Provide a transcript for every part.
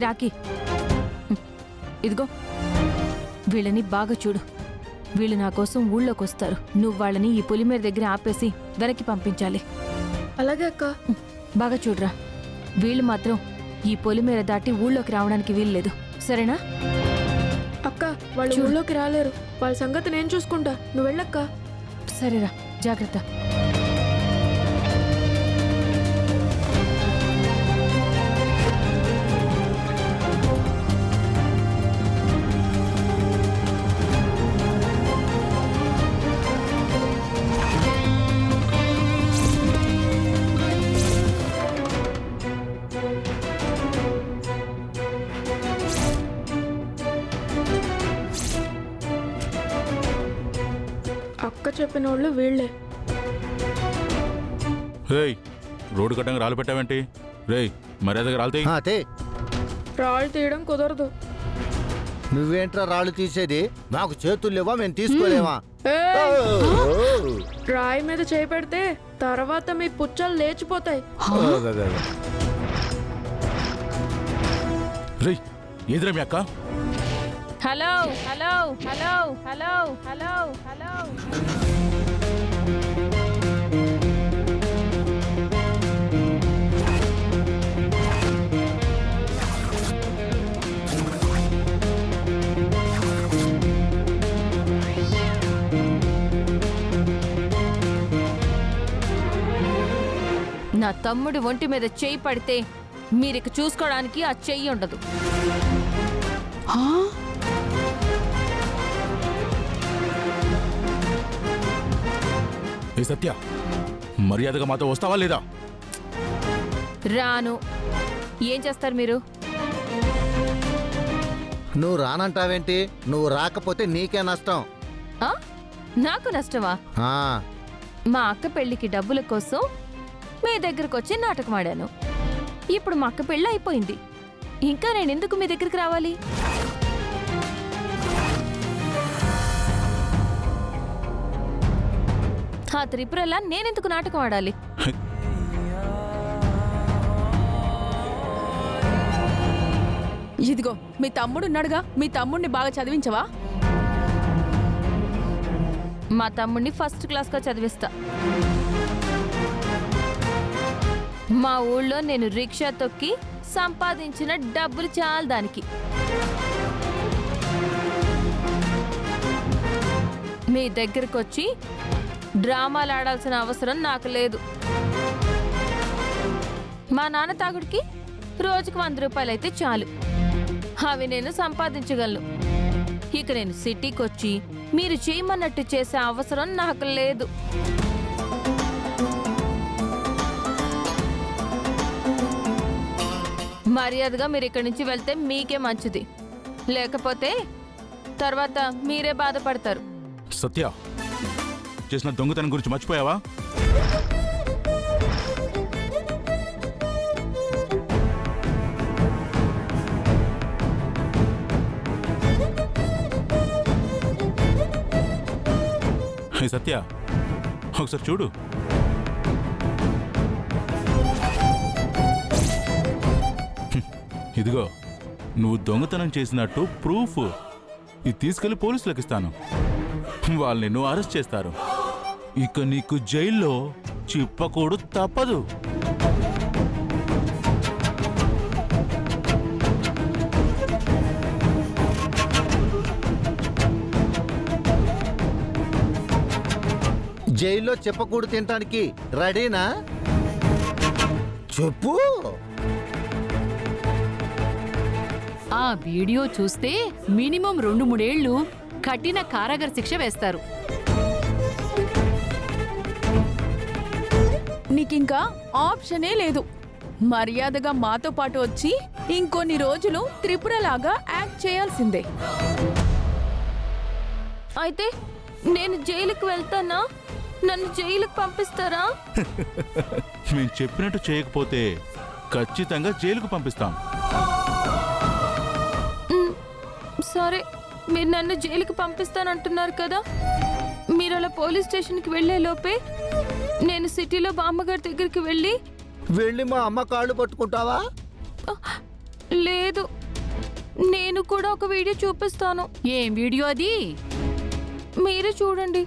రాఖీ ఇదిగో వీళ్ళని బాగా చూడు. వీళ్ళు నా కోసం ఊళ్ళోకి వస్తారు. నువ్వు వాళ్ళని ఈ పొలిమేర దగ్గర ఆపేసి వెనక్కి పంపించాలి. అలాగే అక్క. బాగా చూడరా, వీళ్ళు మాత్రం ఈ పొలిమేర దాటి ఊళ్ళోకి రావడానికి వీల్లేదు, సరేనా? అక్క వాళ్ళు ఊళ్ళోకి రాలేరు. వాళ్ళ సంగతి నేను చూసుకుంటా, నువ్వు వెళ్ళక్క. సరేరా, జాగ్రత్త. అక్క చెప్పిన వాళ్ళు వీళ్ళే. రేయ్, రోడ్డు కట్టంగా రాళ్ళు పెట్టావేంటి? రేయ్, మర్యాదగా రాలుతాయి. అతే రాళ్ళు తీయడం కుదరదు. నువ్వేంట్రా రాళ్ళు తీసేది? మాకు చేతులు లేవా, మేము తీసుకోలేవా? రాయి మీద చేయి పెడితే తర్వాత మీ పుచ్చలు లేచిపోతాయి. రేయ్, ఎదురా మీ అక్క? Hello hello hello hello hello hello. నా తమ్ముడి ఒంటి మీద చెయ్యి పడితే మీరిక చూసుకోవడానికి ఆ చెయ్యి ఉండదు. ఏ సత్య, మర్యాదగా మాతో వస్తావా లేదా? రాను. ఏం చేస్తారు మీరు? నువ్వు రానంటావేంటి? నువ్వు రాకపోతే నీకే నష్టం. ఆ? నాకు నష్టమా? ఆ, మా అక్క పెళ్లికి డబ్బుల కోసం మీ దగ్గరకు వచ్చి నాటకం ఆడాను. ఇప్పుడు మా అక్క పెళ్ళి అయిపోయింది, ఇంకా నేను ఎందుకు మీ దగ్గరికి రావాలి? ఆ త్రిపురలా నేనెందుకు నాటకం ఆడాలి? ఇదిగో మీ తమ్ముడున్నాడుగా, మీ తమ్ముడిని బాగా చదివించవా? మా తమ్ముడిని ఫస్ట్ క్లాస్గా చదివిస్తా. మా ఊళ్ళో నేను రిక్షా తొక్కి సంపాదించిన డబ్బులు చాలు దానికి. మీ దగ్గరకు వచ్చి డ్రామాలు ఆడాల్సిన అవసరం నాకు లేదు. మా నాన్న తాగుడికి రోజుకు 100 రూపాయలు అయితే చాలు, అవి నేను సంపాదించగలను. ఇక నేను సిటీకి వచ్చి మీరు చేయమన్నట్టు చేసే అవసరం నాకు లేదు. మర్యాదగా మీరు ఇక్కడి నుంచి వెళ్తే మీకే మంచిది, లేకపోతే తర్వాత మీరే బాధపడతారు. సత్య, చేసిన దొంగతనం గురించి మర్చిపోయావా? హే సత్య, ఒకసారి చూడు. ఇదిగో, నువ్వు దొంగతనం చేసినట్టు ప్రూఫ్. ఇది తీసుకెళ్లి పోలీసులకు ఇస్తాను, వాళ్ళు నిన్ను అరెస్ట్ చేస్తారు. ఇక నీకు జైల్లో చిప్పకూడు తప్పదు. జైల్లో చెప్పకూడు తినటానికి రెడీనా? చెప్పు. ఆ వీడియో చూస్తే మినిమం 2-3 ఏళ్లు కఠిన కారాగార శిక్ష వేస్తారు. నీకింకా ఆప్షనే లేదు. మర్యాదగా మాతో పాటు వచ్చి ఇంకొన్ని రోజులు త్రిపురలాగా యాక్ట్ చేయాల్సిందే. అయితే నేను జైలుకు వెళ్తానా? నన్ను జైలుకు పంపిస్తారా? మేము చెప్పినట్టు చేయకపోతే ఖచ్చితంగా జైలుకు పంపిస్తాం. సరే, మీరు నన్ను జైలుకి పంపిస్తానంటున్నారు కదా. మీరు అలా పోలీస్ స్టేషన్కి వెళ్లే లోపే నేను సిటీలో బామ్మగారి దగ్గరికి వెళ్ళి మా అమ్మ కాళ్ళు పట్టుకుంటావా? లేదు, నేను కూడా ఒక వీడియో చూపిస్తాను, ఏం వీడియో అది? మీరే చూడండి.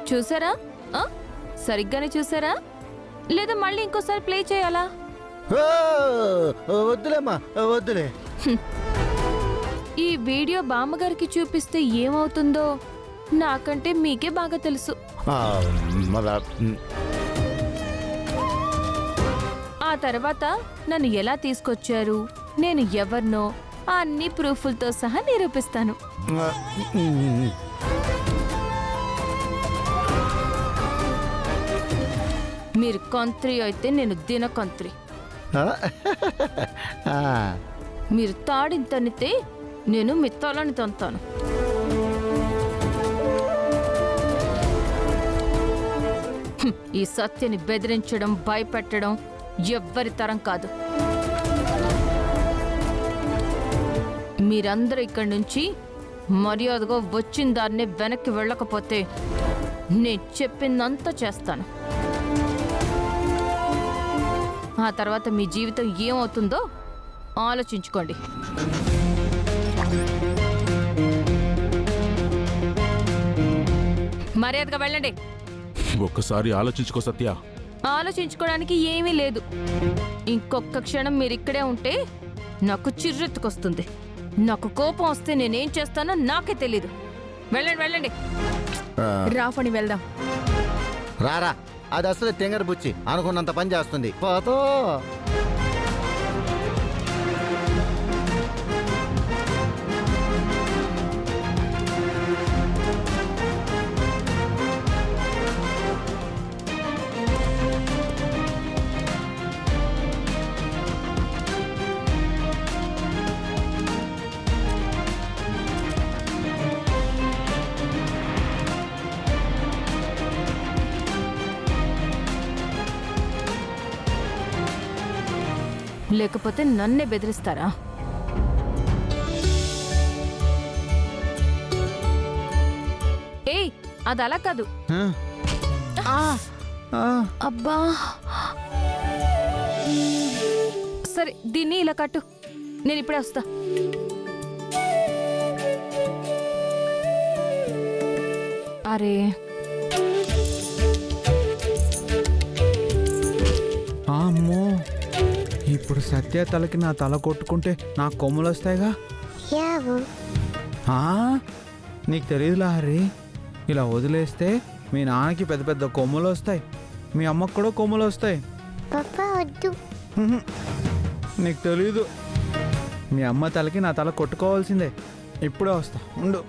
చూసారా? ఆ? సరిగ్గానే చూసారా లేదా మళ్ళీ ఇంకోసారి ప్లే చేయాలా? వద్దులేమ్మా, వద్దులే. ఈ వీడియో బామ్మగారికి చూపిస్తే ఏమవుతుందో నాకంటే మీకే బాగా తెలుసు. ఆ, మళ్ళా, ఆ తర్వాత నన్ను ఎలా తీసుకొచ్చారు, నేను ఎవరినో అన్ని ప్రూఫ్లతో సహా నిరూపిస్తాను. మీరు కంత్రి అయితే నేను దినకంత్రి. ఆ, మీరు తాడిని తన్నితే నేను మీ తలని తంతాను. ఈ సత్యని బెదిరించడం, భయపెట్టడం ఎవ్వరి తరం కాదు. మీరందరూ ఇక్కడి నుంచి మర్యాదగా వచ్చిన దాన్నే వెనక్కి వెళ్ళకపోతే నేను చెప్పిందంతా చేస్తాను. ఆ తర్వాత మీ జీవితం ఏమవుతుందో ఆలోచించుకోండి. మర్యాదగా వెళ్ళండి. ఒక్కసారి ఆలోచించుకో సత్య. ఆలోచించుకోవడానికి ఏమీ లేదు. ఇంకొక క్షణం మీరు ఇక్కడే ఉంటే నాకు చిర్రెత్తుకొస్తుంది. నాకు కోపం వస్తే నేనేం చేస్తానో నాకే తెలీదు. వెళ్ళండి వెళ్ళండి. రాఫణి వెళ్దాం. రారా, అది అసలు తెంగర బుచ్చి అనుకున్నంత పని చేస్తుంది. పోతో లేకపోతే నన్నే బెదిరిస్తారా? ఏయ్, అది అలా కాదు. అబ్బా, సరే దీన్ని ఇలా కట్టు, నేను ఇప్పుడే వస్తా. అరే, అమ్మో, ఇప్పుడు సత్య తలకి నా తల కొట్టుకుంటే నాకు కొమ్ములు వస్తాయిగా. ఆ, నీకు తెలియదులా హరి, ఇలా వదిలేస్తే మీ నాన్నకి పెద్ద పెద్ద కొమ్ములు వస్తాయి, మీ అమ్మకు కూడా కొమ్ములు వస్తాయి. నీకు తెలీదు, మీ అమ్మ తలకి నా తల కొట్టుకోవాల్సిందే. ఇప్పుడే వస్తా, ఉండు.